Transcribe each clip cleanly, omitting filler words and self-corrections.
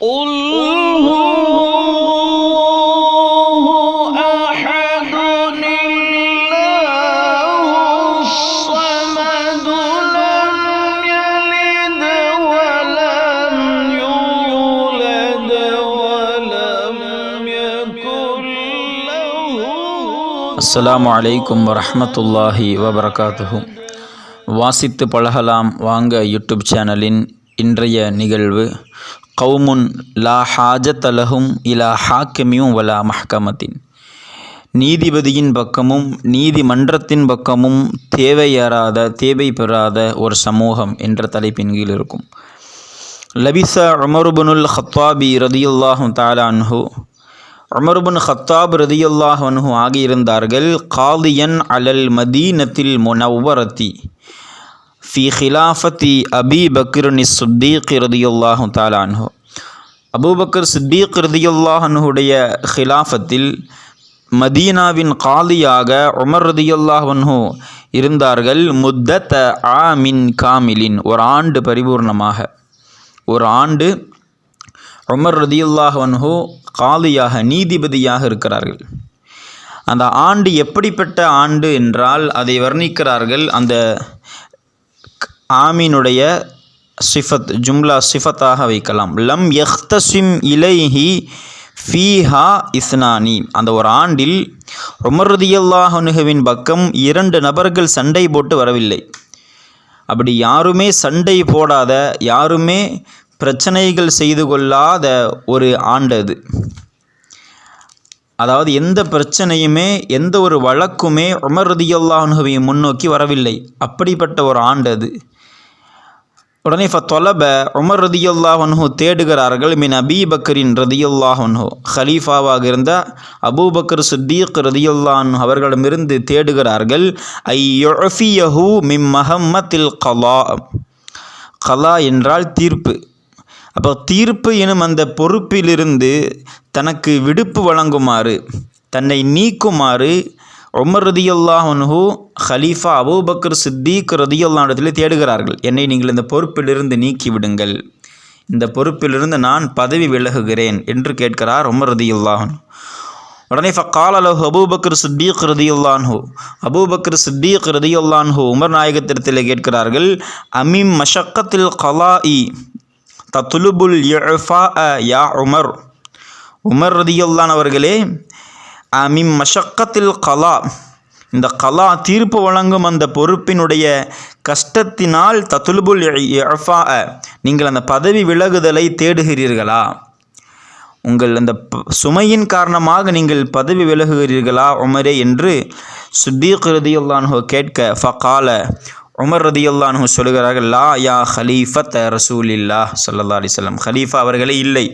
قل هو الله أحد الله الصمد لم يلد ولم يولد ولم يكن له. அஸ்ஸலாமு அலைக்கும் வரஹ்மத்துல்லாஹி வபரகாத்துஹு. வாசித்து பழகலாம் வாங்க யூடியூப் சேனலின் இன்றைய நிகழ்வு கௌமுன் லா ஹாஜத லஹும் இலா ஹாக்கிமியும் வலா மஹ்கமத்தின். நீதிபதியின் பக்கமும் நீதிமன்றத்தின் பக்கமும் தேவை பெறாத ஒரு சமூகம் என்ற தலைப்பின் கீழ் இருக்கும். லபிஸ உமர் இப்னுல் ஹத்தாபி ரதியல்லாஹு தஆலா அன்ஹு, உமர் இப்னு ஹத்தாப் ரதியல்லாஹு அன்ஹு ஆகியிருந்தார்கள். காலியன் அலல் மதீனத்தில் முனவ்வரத்தி ஃபி ஹிலாஃபத்தி அபி பக்ரின் சித்தீக் ரதியல்லாஹு தஆலா அன்ஹு. அபூபக்கர் சித்தீக் ரதியல்லாஹு அன்ஹுடைய ஹிலாஃபத்தில் மதீனாவின் காலியாக உமர் ரதியல்லாஹு அன்ஹு இருந்தார்கள். முத்தத ஆமின் காமிலின், ஒரு ஆண்டு பரிபூர்ணமாக, ஒரு ஆண்டு உமர் ரதியல்லாஹு அன்ஹு காலியாக நீதிபதியாக இருக்கிறார்கள். அந்த ஆண்டு எப்படிப்பட்ட ஆண்டு என்றால் அதை வர்ணிக்கிறார்கள். அந்த ஆமீனுடைய சிஃபத் ஜும்லா சிஃபத்தாக வைக்கலாம். லம் யஹ்தசிம் இலைஹி ஃபீஹா இஸ்னானி, அந்த ஒரு ஆண்டில் உமர் ரதியல்லாஹு அன்ஹுவின் பக்கம் 2 நபர்கள் சண்டை போட்டு வரவில்லை. அப்படி யாருமே சண்டை போடாத, யாருமே பிரச்சனைகள் செய்து கொள்ளாத ஒரு ஆண்டு அது. அதாவது எந்த பிரச்சனையுமே எந்த ஒரு வழக்குமே உமர் ரதியல்லாஹு அன்ஹுவை முன்னோக்கி வரவில்லை. அப்படிப்பட்ட ஒரு ஆண்டு அது. உடனே ஃபத்தொலப உமர் ரதியல்லாஹு அன்ஹு தேடுகிறார்கள் மின் அபி பக்கரின் ரதியல்லாஹு அன்ஹு, ஹலீஃபாவாக இருந்த அபூபக்கர் சித்தீக் ரதியல்லாஹு அன்ஹு அவர்களிடமிருந்து தேடுகிறார்கள். ஐயுஃபியஹு மின் மஹம்மத்தில் கலா. கலா என்றால் தீர்ப்பு. அப்போ தீர்ப்பு எனும் அந்த பொறுப்பிலிருந்து தனக்கு விடுப்பு வழங்குமாறு, தன்னை நீக்குமாறு உமர் ரதியல்லாஹு அன்ஹு ஹலீஃபா அபூபக்கர் சித்தீக் ரதியல்லாஹு அன்ஹு தேடுகிறார்கள். என்னை நீங்கள் இந்த பொறுப்பிலிருந்து நீக்கி விடுங்கள், இந்த பொறுப்பிலிருந்து நான் பதவி விலகுகிறேன் என்று கேட்கிறார் உமர் ரதியல்லாஹு அன்ஹு. உடனே ஃபக்கால லஹு அபூபக்கர் சித்தீக் ரதியல்லாஹு அன்ஹு, அபூபக்கர் சித்தீக் ரதியல்லாஹு அன்ஹு உமர் நாயகத்திடத்தில் கேட்கிறார்கள். அமிம் மஷக்கத்தில் கலாஇ தத்லுபுல் இஃபா யா உமர். உமர் ரதியல்லாஹு அவர்களே, அமிம் மஷக்கத்தில் கலா, இந்த கலா தீர்ப்பு வழங்கும் அந்த பொறுப்பினுடைய கஷ்டத்தினால் தத்லுபுல் இஃபா, நீங்கள் அந்த பதவி விலகுதலை தேடுகிறீர்களா? உங்கள் அந்த சுமையின் காரணமாக நீங்கள் பதவி விலகுகிறீர்களா உமரே என்று சித்தீக் ரதியல்லாஹு அன்ஹு கேட்க, ஃபகால உமர் ரதியல்லாஹு அன்ஹு சொல்கிறார்கள், லா யா ஹலீஃபத் ரசூலில்லாஹ் ஸல்லல்லாஹு அலைஹி வஸல்லம், ஹலீஃபா அவர்களே இல்லை,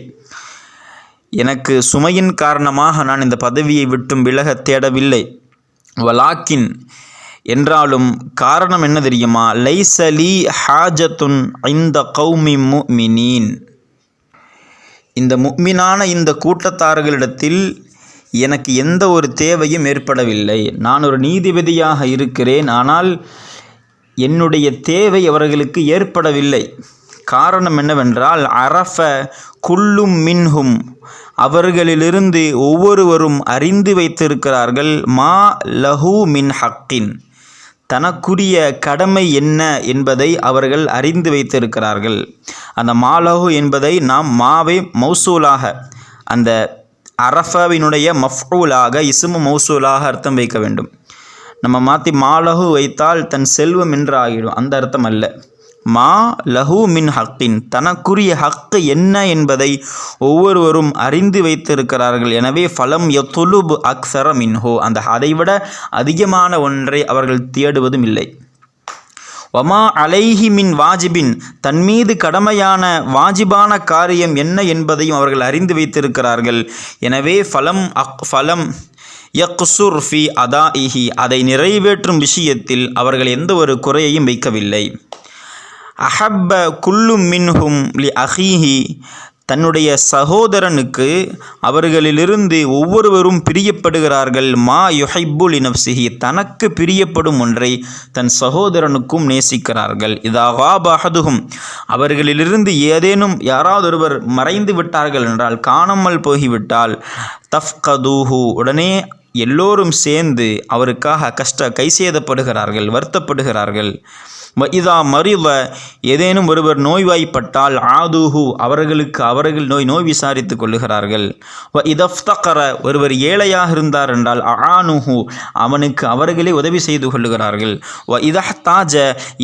எனக்கு சுமையின் காரணமாக நான் இந்த பதவியை விட்டும் விலக தேடவில்லை. வலாக்கின், என்றாலும் காரணம் என்ன தெரியுமா? லைசலி ஹாஜத்துன் இந்த கௌமி முஃமினீன், இந்த முஃமினான இந்த கூட்டத்தார்களிடத்தில் எனக்கு எந்த ஒரு தேவையும் ஏற்படவில்லை. நான் ஒரு நீதிபதியாக இருக்கிறேன், ஆனால் என்னுடைய தேவை அவர்களுக்கு ஏற்படவில்லை. காரணம் என்னவென்றால் அரஃப குல்லும் மின்ஹும், அவர்களிலிருந்து ஒவ்வொருவரும் அறிந்து வைத்திருக்கிறார்கள் மா லஹு மின் ஹக்கின், தனக்குரிய கடமை என்ன என்பதை அவர்கள் அறிந்து வைத்திருக்கிறார்கள். அந்த மாலஹு என்பதை நாம் மாவை மௌசூலாக, அந்த அரஃபாவினுடைய மஃஊலாக இஸ்மு மௌசூலாக அர்த்தம் வைக்க வேண்டும். நம்ம மாற்றி மாலஹு வைத்தால் தன் செல்வம் என்று ஆகிடும், அந்த அர்த்தம் அல்ல. மா லஹு மின் ஹக்கின், தனக்குரிய ஹக்கு என்ன என்பதை ஒவ்வொருவரும் அறிந்து வைத்திருக்கிறார்கள். எனவே ஃபலம் யத்துலுப் அக்ஸர மின்ஹு, அந்த அதைவிட அதிகமான ஒன்றை அவர்கள் தேடுவதும் இல்லை. வமா அலைஹி மின் வாஜிபின், தன் மீது கடமையான வாஜிபான காரியம் என்ன என்பதையும் அவர்கள் அறிந்து வைத்திருக்கிறார்கள். எனவே ஃபலம் யக்சுர் ஃபி அதாஇஹி, அதை நிறைவேற்றும் விஷயத்தில் அவர்கள் எந்த ஒரு குறையையும் வைக்கவில்லை. அஹப்ப குல்லு மின்ஹும் லி அஹீஹி, தன்னுடைய சகோதரனுக்கு அவர்களிலிருந்து ஒவ்வொருவரும் பிரியப்படுகிறார்கள். மா யுஹிப்பு லினஃப்ஸிஹி, தனக்கு பிரியப்படும் ஒன்றை தன் சகோதரனுக்கும் நேசிக்கிறார்கள். இதா காப அஹதுஹும், அவர்களிலிருந்து ஏதேனும் யாராவது ஒருவர் மறைந்து விட்டார்கள் என்றால், காணாமல் போகிவிட்டால், தஃப்கதூஹு, உடனே எல்லோரும் சேர்ந்து அவருக்காக கைசேதப்படுகிறார்கள், வருத்தப்படுகிறார்கள். இதா மரித, ஏதேனும் ஒருவர் நோய்வாய்ப்பட்டால், ஆதுஹு, அவர்கள் நோய் விசாரித்து கொள்ளுகிறார்கள். இதஃப்தகர, ஒருவர் ஏழையாக இருந்தார் என்றால், ஆனுஹு, அவர்களே உதவி செய்து கொள்ளுகிறார்கள். இதஹ்தாஜ,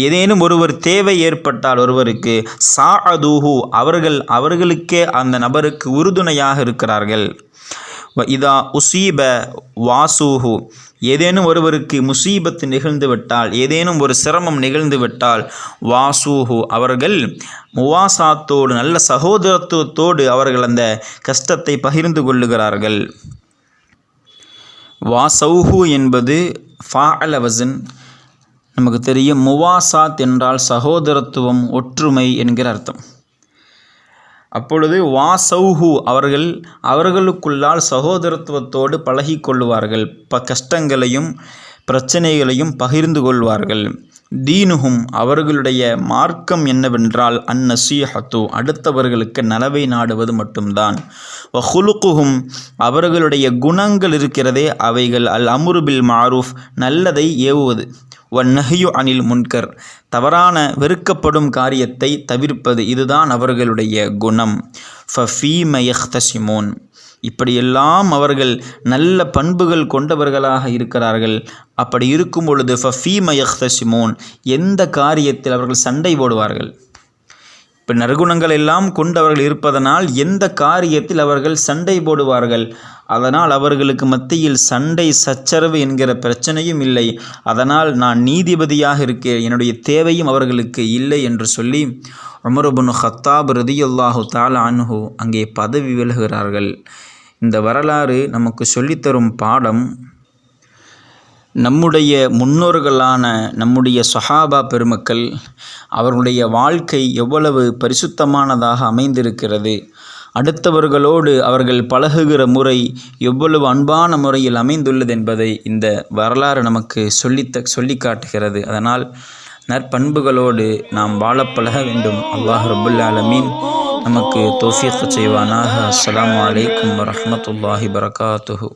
ஏதேனும் ஒருவர் தேவை ஏற்பட்டால் ஒருவருக்கு, சாஅதுஹு, அவர்களுக்கே அந்த நபருக்கு உறுதுணையாக இருக்கிறார்கள். இதா உசீப வாசூஹு, ஏதேனும் ஒருவருக்கு முசீபத்து நிகழ்ந்துவிட்டால், ஏதேனும் ஒரு சிரமம் நிகழ்ந்துவிட்டால், வாசூஹு, அவர்கள் முவாசாத்தோடு நல்ல சகோதரத்துவத்தோடு அவர்கள் அந்த கஷ்டத்தை பகிர்ந்து கொள்ளுகிறார்கள். வாசௌஹு என்பது ஃபாஅல வஸன். நமக்கு தெரியும் முவாசாத் என்றால் சகோதரத்துவம், ஒற்றுமை என்கிற அர்த்தம். அப்பொழுது வாசௌஹு, அவர்களுக்குள்ளால் சகோதரத்துவத்தோடு பழகி கொள்வார்கள், கஷ்டங்களையும் பிரச்சனைகளையும் பகிர்ந்து கொள்வார்கள். தீனுஹும், அவர்களுடைய மார்க்கம் என்னவென்றால் அந்நசீஹத்து, அடுத்தவர்களுக்கு நலவை நாடுவது மட்டும்தான். வஹுலுக்குஹும், அவர்களுடைய குணங்கள் இருக்கிறதே அவைகள் அல் அம்ரு பில் மாரூஃப், நல்லதை ஏவுவது. வன்னஹ்யு அனில் முன்கர், தவறான வெறுக்கப்படும் காரியத்தை தவிர்ப்பது, இதுதான் அவர்களுடைய குணம். ஃபீம யஹ்தஸிமூன், இப்படியெல்லாம் அவர்கள் நல்ல பண்புகள் கொண்டவர்களாக இருக்கிறார்கள். அப்படி இருக்கும் பொழுது ஃபீம யஹ்தஸிமூன், எந்த காரியத்தில் அவர்கள் சண்டை போடுவார்கள்? இப்போ நற்குணங்கள் எல்லாம் கொண்டவர்கள் இருப்பதனால் எந்த காரியத்தில் அவர்கள் சண்டை போடுவார்கள்? அதனால் அவர்களுக்கு மத்தியில் சண்டை சச்சரவு என்கிற பிரச்சனையும் இல்லை. அதனால் நான் நீதிபதியாக இருக்கிறேன், என்னுடைய தேவையும் அவர்களுக்கு இல்லை என்று சொல்லி உமர் இப்னு கத்தாப் ரலியல்லாஹு தஆலா அன்ஹு அங்கே பதவி விலகுகிறார்கள். இந்த வரலாறு நமக்கு சொல்லித்தரும் பாடம், நம்முடைய முன்னோர்களான நம்முடைய சஹாபா பெருமக்கள் அவர்களுடைய வாழ்க்கை எவ்வளவு பரிசுத்தமானதாக அமைந்திருக்கிறது, அடுத்தவர்களோடு அவர்கள் பழகுகிற முறை எவ்வளவு அன்பான முறையில் அமைந்துள்ளது என்பதை இந்த வரலாறு நமக்கு சொல்லி காட்டுகிறது. அதனால் நற்பண்புகளோடு நாம் வாழ பழக வேண்டும். அல்லாஹ் ரப்புல் ஆலமீன் நமக்கு தௌஃபீக் செய்வானாக. அஸ்ஸலாமு அலைக்கும் வரஹ்மத்துல்லாஹி வபரகாத்துஹு.